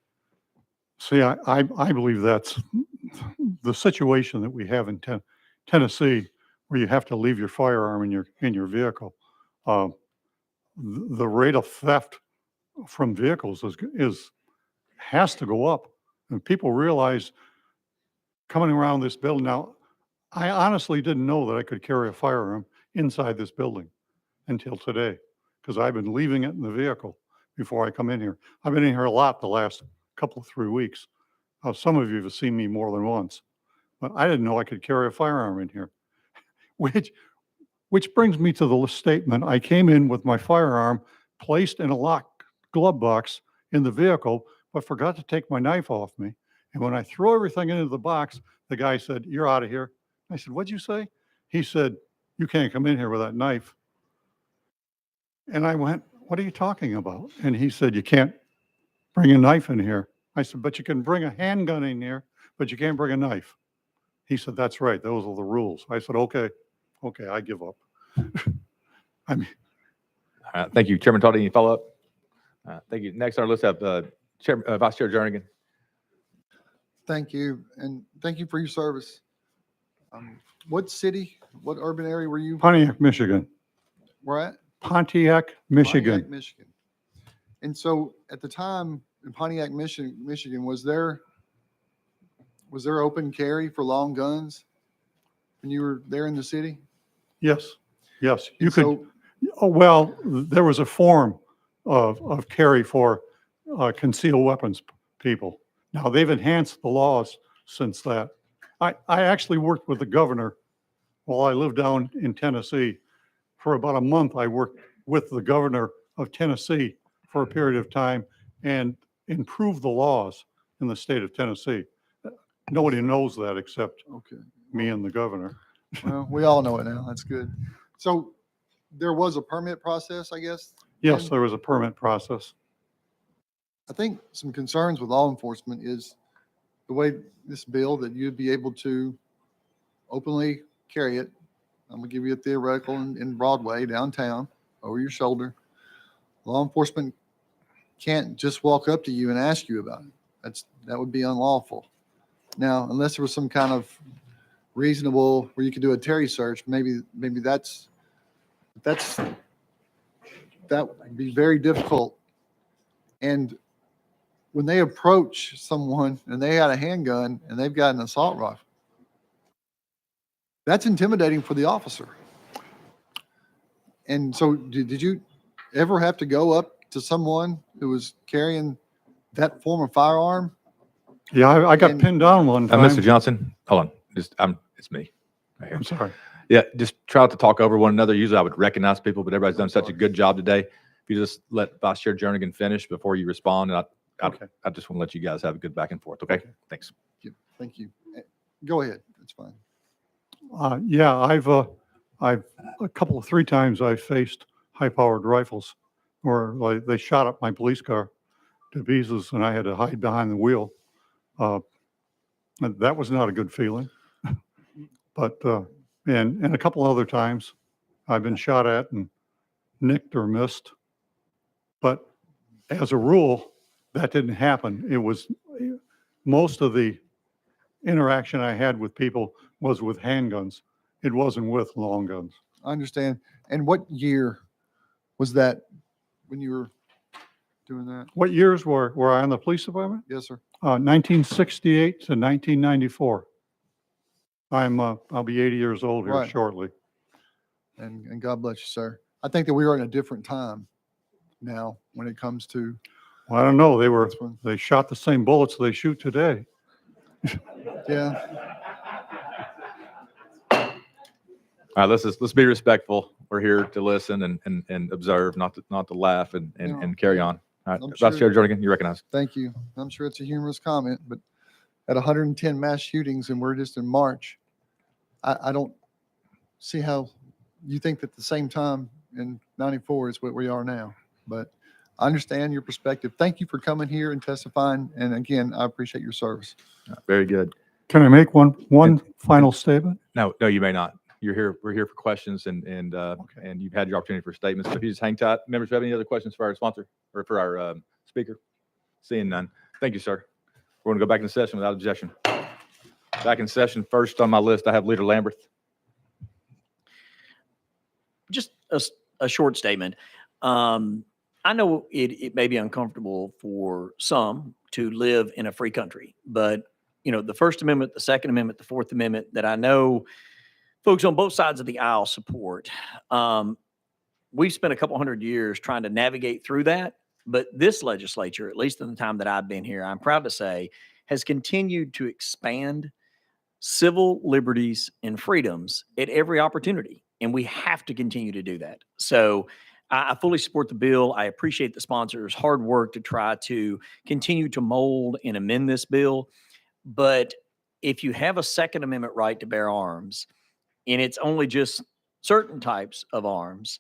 See, I believe that's the situation that we have in Tennessee, where you have to leave your firearm in your vehicle. The rate of theft from vehicles has to go up, and people realize coming around this building now. I honestly didn't know that I could carry a firearm inside this building until today, because I've been leaving it in the vehicle before I come in here. I've been in here a lot the last couple of 3 weeks. Some of you have seen me more than once, but I didn't know I could carry a firearm in here. Which brings me to the statement. I came in with my firearm placed in a locked glove box in the vehicle, but forgot to take my knife off me. And when I threw everything into the box, the guy said, "You're out of here." I said, "What'd you say?" He said, "You can't come in here with that knife." And I went, "What are you talking about?" And he said, "You can't bring a knife in here." I said, "But you can bring a handgun in here, but you can't bring a knife." He said, "That's right. Those are the rules." I said, okay, I give up. I mean, Thank you, Chairman Todd. Any follow-up? Thank you. Next on our list, have Vice Chair Jernigan. Thank you, and thank you for your service. What city, what urban area were you? Pontiac, Michigan. Where at? Pontiac, Michigan. Pontiac, Michigan. And so at the time in Pontiac, Michigan, was there open carry for long guns when you were there in the city? Yes. You And could, so- oh, well, there was a form of carry for concealed weapons people. Now, they've enhanced the laws since that. I actually worked with the governor while I lived down in Tennessee. For about a month, I worked with the governor of Tennessee for a period of time and improved the laws in the state of Tennessee. Nobody knows that except Okay. me and the governor. Well, we all know it now. That's good. So there was a permit process, I guess? Yes, then? there was a permit process. I think some concerns with law enforcement is the way this bill that you'd be able to openly carry it. I'm gonna give you a theoretical in Broadway downtown over your shoulder. Law enforcement can't just walk up to you and ask you about it. That would be unlawful. Now, unless there was some kind of reasonable where you could do a Terry search, maybe that would be very difficult. And when they approach someone and they had a handgun and they've got an assault rifle, that's intimidating for the officer. And so did you ever have to go up to someone who was carrying that form of firearm? Yeah, I got And- pinned down one time. Mr. Johnson, hold on. It's me. Right here. I'm sorry. Yeah, just try not to talk over one another. Usually I would recognize people, but everybody's done such a good job today. If you just let Vice Chair Jernigan finish before you respond, and Okay. I just want to let you guys have a good back and forth, okay? Thanks. Thank you. Go ahead. That's fine. Yeah, I've a couple of 3 times I've faced high-powered rifles where like they shot up my police car to pieces and I had to hide behind the wheel. And that was not a good feeling. But, and a couple other times I've been shot at and nicked or missed. But as a rule, that didn't happen. It was most of the interaction I had with people was with handguns. It wasn't with long guns. I understand. And what year was that when you were doing that? What years were I in the police department? Yes, sir. 1968 to 1994. I'll be 80 years old here Right. shortly. And God bless you, sir. I think that we are in a different time now when it comes to. Well, I don't know. That's when- They shot the same bullets they shoot today. Yeah. All right, let's be respectful. We're here to listen and observe, not to laugh and No. carry on. All right, I'm Vice Chair sure- Jernigan, you recognize. Thank you. I'm sure it's a humorous comment, but at 110 mass shootings and we're just in March, I don't see how you think that the same time in 94 is what we are now. But I understand your perspective. Thank you for coming here and testifying. And again, I appreciate your service. Very good. Can I make one final statement? No, you may not. we're here for questions and you've had your opportunity for statements. So if you just hang tight. Members, do you have any other questions for our sponsor or for our speaker? Seeing none. Thank you, sir. We're going to go back into session without objection. Back in session. First on my list, I have Leader Lamberth. Just a short statement. I know it may be uncomfortable for some to live in a free country, but the First Amendment, the Second Amendment, the Fourth Amendment that I know folks on both sides of the aisle support. We've spent a couple hundred years trying to navigate through that, but this legislature, at least in the time that I've been here, I'm proud to say, has continued to expand civil liberties and freedoms at every opportunity. And we have to continue to do that. So I fully support the bill. I appreciate the sponsors' hard work to try to continue to mold and amend this bill. But if you have a Second Amendment right to bear arms, and it's only just certain types of arms,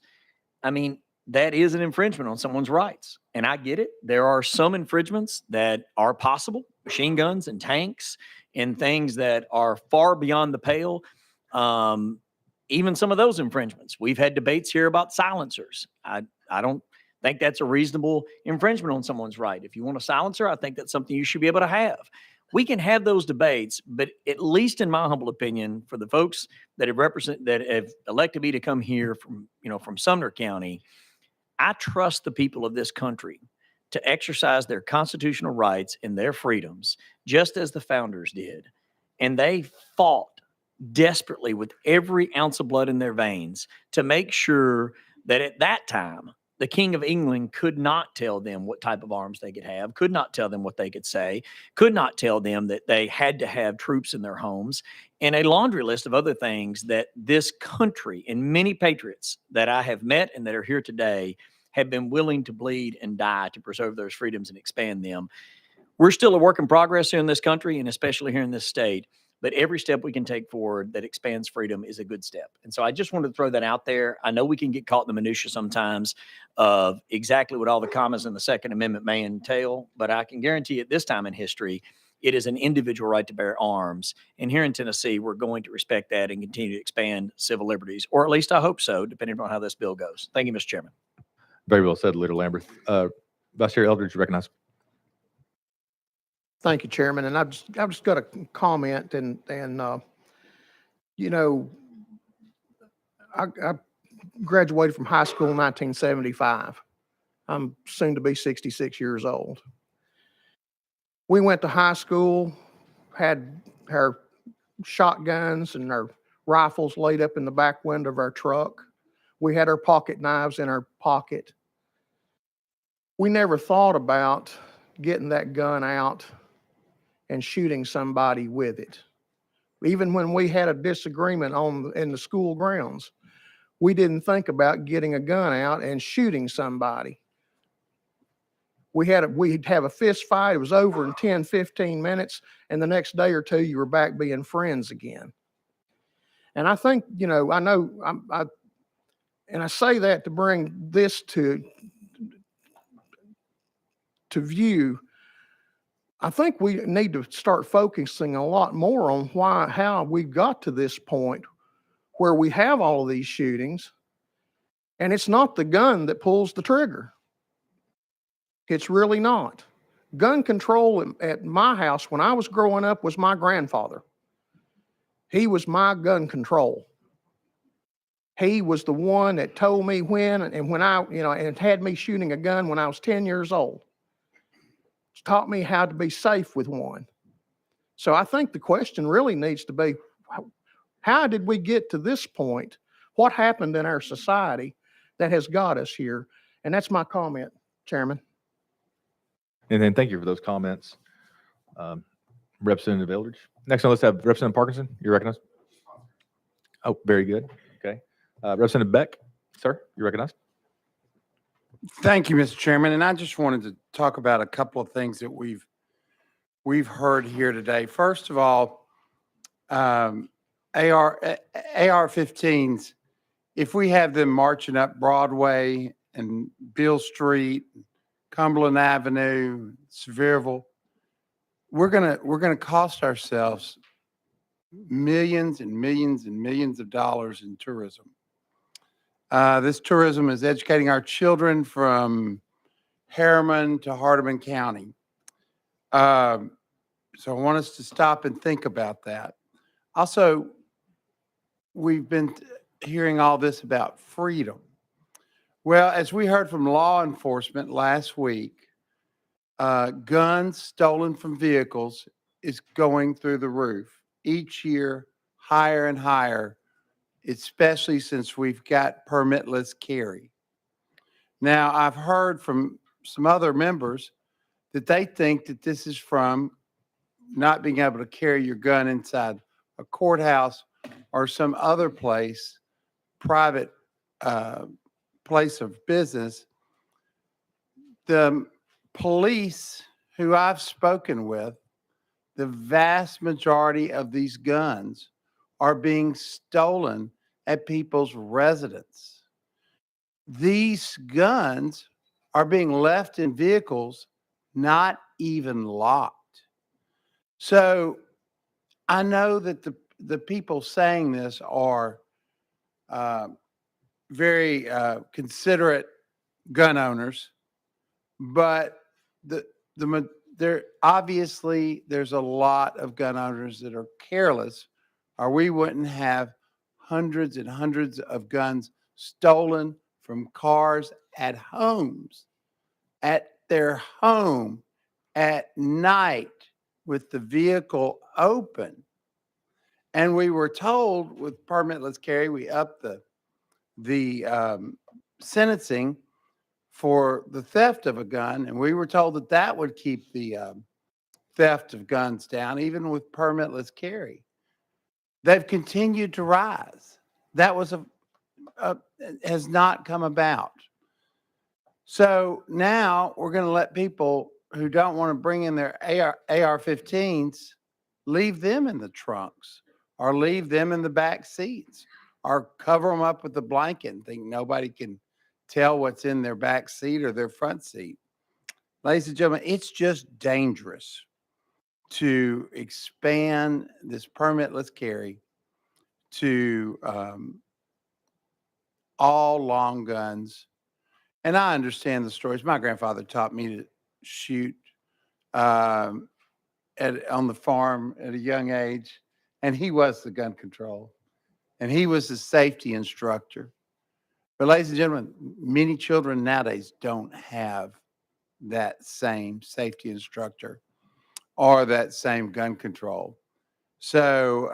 I mean, that is an infringement on someone's rights. And I get it. There are some infringements that are possible, machine guns and tanks and things that are far beyond the pale. Even some of those infringements. We've had debates here about silencers. I don't think that's a reasonable infringement on someone's right. If you want a silencer, I think that's something you should be able to have. We can have those debates, but at least in my humble opinion, for the folks that have elected me to come here from Sumner County, I trust the people of this country to exercise their constitutional rights and their freedoms, just as the founders did. And they fought desperately with every ounce of blood in their veins to make sure that at that time, the King of England could not tell them what type of arms they could have, could not tell them what they could say, could not tell them that they had to have troops in their homes, and a laundry list of other things that this country and many patriots that I have met and that are here today have been willing to bleed and die to preserve those freedoms and expand them. We're still a work in progress here in this country, and especially here in this state. But every step we can take forward that expands freedom is a good step. And so I just wanted to throw that out there. I know we can get caught in the minutia sometimes of exactly what all the commas in the Second Amendment may entail, but I can guarantee at this time in history, it is an individual right to bear arms. And here in Tennessee, we're going to respect that and continue to expand civil liberties, or at least I hope so, depending on how this bill goes. Thank you, Mr. Chairman. Very well said, Leader Lamberth. Vice Chair Eldridge, you recognize. Thank you, Chairman. And I've just got a comment and I graduated from high school in 1975. I'm soon to be 66 years old. We went to high school, had our shotguns and our rifles laid up in the back window of our truck. We had our pocket knives in our pocket. We never thought about getting that gun out and shooting somebody with it. Even when we had a disagreement in the school grounds, we didn't think about getting a gun out and shooting somebody. We'd have a fist fight. It was over in 10, 15 minutes. And the next day or two, you were back being friends again. And I think, I say that to bring this to view. I think we need to start focusing a lot more on how we got to this point where we have all of these shootings, and it's not the gun that pulls the trigger. It's really not. Gun control at my house when I was growing up was my grandfather. He was my gun control. He was the one that told me when and when and had me shooting a gun when I was 10 years old. Taught me how to be safe with one. So I think the question really needs to be, how did we get to this point? What happened in our society that has got us here? And that's my comment, Chairman. And then thank you for those comments. Representative Eldridge. Next on, let's have Representative Parkinson. You recognize? Oh, very good. Okay. Representative Beck, sir, you recognized? Thank you, Mr. Chairman. And I just wanted to talk about a couple of things that we've heard here today. First of all, AR-15s, if we have them marching up Broadway and Beale Street, Cumberland Avenue, Sevierville, we're gonna cost ourselves millions and millions and millions of dollars in tourism. This tourism is educating our children from Harriman to Hardeman County. So I want us to stop and think about that. Also, we've been hearing all this about freedom. Well, as we heard from law enforcement last week, guns stolen from vehicles is going through the roof each year, higher and higher, especially since we've got permitless carry. Now, I've heard from some other members that they think that this is from not being able to carry your gun inside a courthouse or some other place, private place of business. The police who I've spoken with, the vast majority of these guns are being stolen at people's residence. These guns are being left in vehicles not even locked. So I know that the people saying this are very considerate gun owners, but there obviously there's a lot of gun owners that are careless, or we wouldn't have hundreds and hundreds of guns stolen from cars at homes, at their home at night with the vehicle open. And we were told with permitless carry, we upped the sentencing for the theft of a gun, and we were told that that would keep the theft of guns down, even with permitless carry. They've continued to rise. That was has not come about. So now we're going to let people who don't want to bring in their AR-15s leave them in the trunks or leave them in the back seats or cover them up with a blanket and think nobody can tell what's in their back seat or their front seat. Ladies and gentlemen, it's just dangerous to expand this permitless carry to all long guns. And I understand the stories. My grandfather taught me to shoot on the farm at a young age, and he was the gun control, and he was the safety instructor. But ladies and gentlemen, many children nowadays don't have that same safety instructor or that same gun control. So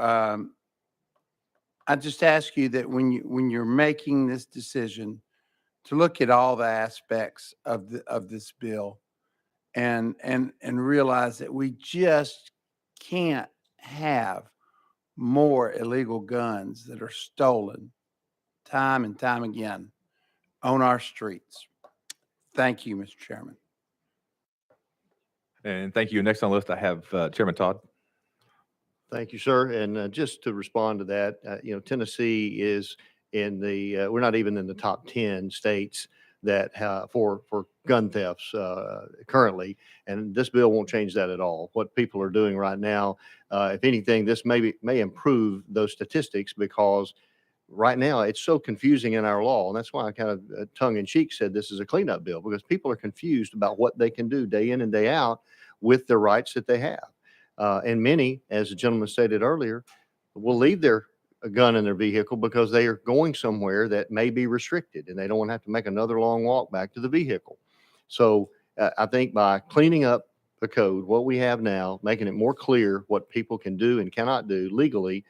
I just ask you that when you're making this decision, to look at all the aspects of this bill and realize that we just can't have more illegal guns that are stolen time and time again on our streets. Thank you, Mr. Chairman. And thank you. Next on the list, I have Chairman Todd. Thank you, sir. And just to respond to that, Tennessee is in the, we're not even in the top 10 states that for gun thefts currently, and this bill won't change that at all. What people are doing right now, if anything, this may improve those statistics, because right now it's so confusing in our law, and that's why I kind of tongue-in-cheek said this is a cleanup bill, because people are confused about what they can do day in and day out with the rights that they have. And many, as the gentleman stated earlier, will leave their gun in their vehicle because they are going somewhere that may be restricted, and they don't want to have to make another long walk back to the vehicle. So I think by cleaning up the code, what we have now, making it more clear what people can do and cannot do legally,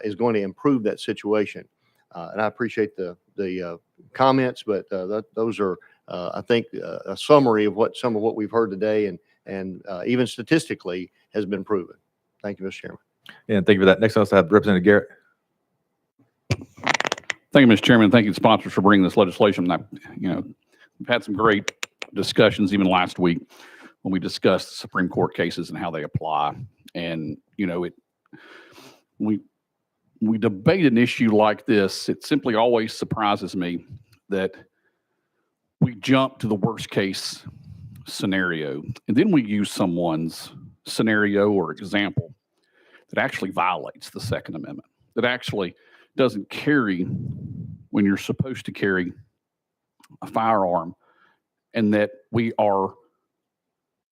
is going to improve that situation. And I appreciate the comments, but those are, I think, a summary of some of what we've heard today, and even statistically has been proven. Thank you, Mr. Chairman. And thank you for that. Next on, I have Representative Garrett. Thank you, Mr. Chairman. Thank you, the sponsors, for bringing this legislation. We've had some great discussions even last week when we discussed Supreme Court cases and how they apply. And, we debate an issue like this. It simply always surprises me that we jump to the worst case scenario, and then we use someone's scenario or example that actually violates the Second Amendment, that actually doesn't carry when you're supposed to carry a firearm, and that we are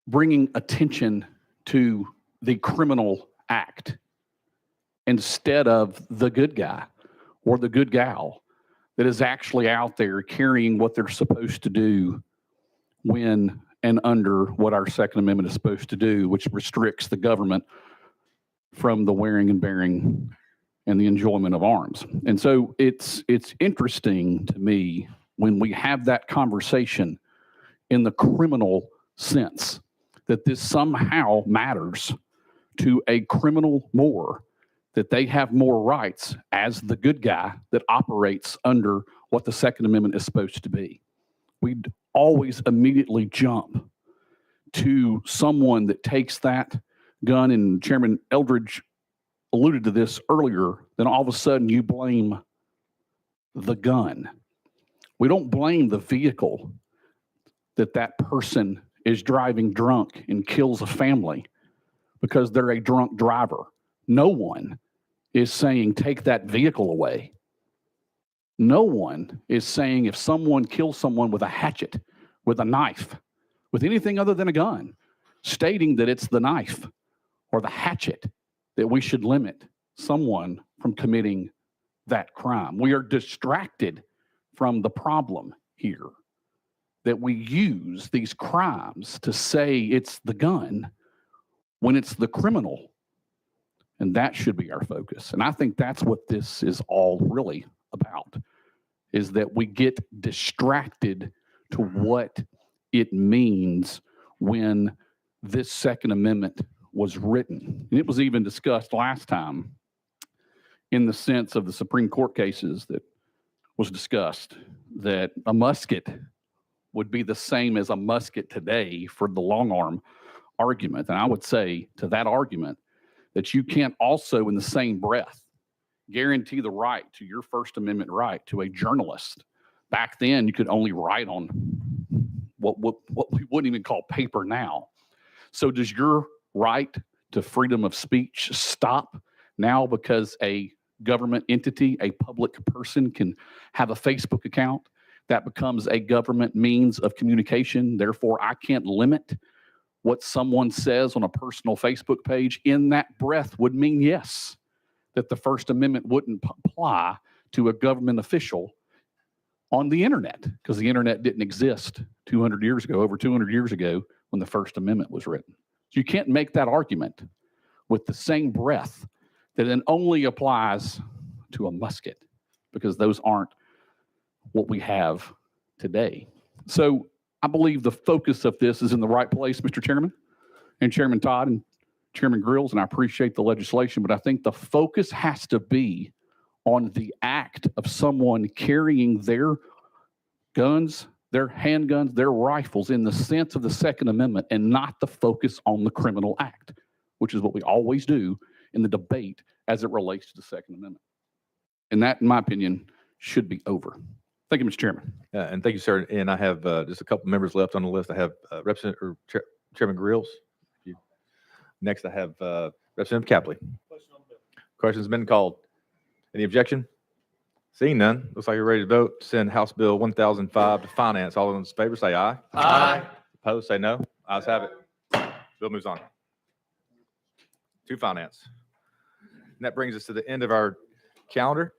bringing attention to the criminal act instead of the good guy or the good gal that is actually out there carrying what they're supposed to do when and under what our Second Amendment is supposed to do, which restricts the government from the wearing and bearing and the enjoyment of arms. And so it's interesting to me when we have that conversation in the criminal sense, that this somehow matters to a criminal more, that they have more rights as the good guy that operates under what the Second Amendment is supposed to be. We'd always immediately jump to someone that takes that gun, and Chairman Eldridge alluded to this earlier, then all of a sudden you blame the gun. We don't blame the vehicle that that person is driving drunk and kills a family because they're a drunk driver. No one is saying take that vehicle away. No one is saying if someone kills someone with a hatchet, with a knife, with anything other than a gun, stating that it's the knife or the hatchet that we should limit someone from committing that crime. We are distracted from the problem here, that we use these crimes to say it's the gun when it's the criminal. And that should be our focus. And I think that's what this is all really about, is that we get distracted to what it means when this Second Amendment was written. And it was even discussed last time in the sense of the Supreme Court cases that was discussed, that a musket would be the same as a musket today for the long arm argument. And I would say to that argument that you can't also in the same breath guarantee the right to your First Amendment right to a journalist. Back then, you could only write on what we wouldn't even call paper now. So does your right to freedom of speech stop now because a government entity, a public person can have a Facebook account? That becomes a government means of communication. Therefore, I can't limit what someone says on a personal Facebook page. In that breath would mean, yes, that the First Amendment wouldn't apply to a government official on the internet, because the internet didn't exist 200 years ago, over 200 years ago, when the First Amendment was written. So you can't make that argument with the same breath that it only applies to a musket, because those aren't what we have today. So I believe the focus of this is in the right place, Mr. Chairman, and Chairman Todd and Chairman Grills, and I appreciate the legislation, but I think the focus has to be on the act of someone carrying their guns, their handguns, their rifles in the sense of the Second Amendment, and not the focus on the criminal act, which is what we always do in the debate as it relates to the Second Amendment. And that, in my opinion, should be over. Thank you, Mr. Chairman. And thank you, sir. And I have just a couple members left on the list. I have Chairman Grills. Next, I have Representative Capley. Question's been called. Any objection? Seeing none, looks like you're ready to vote. Send House Bill 1005 to Finance. All those in favor say aye. Aye. Opposed, say no. Ayes have it. Bill moves on to Finance. And that brings us to the end of our calendar.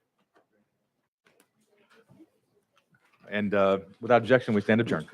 And without objection, we stand adjourned.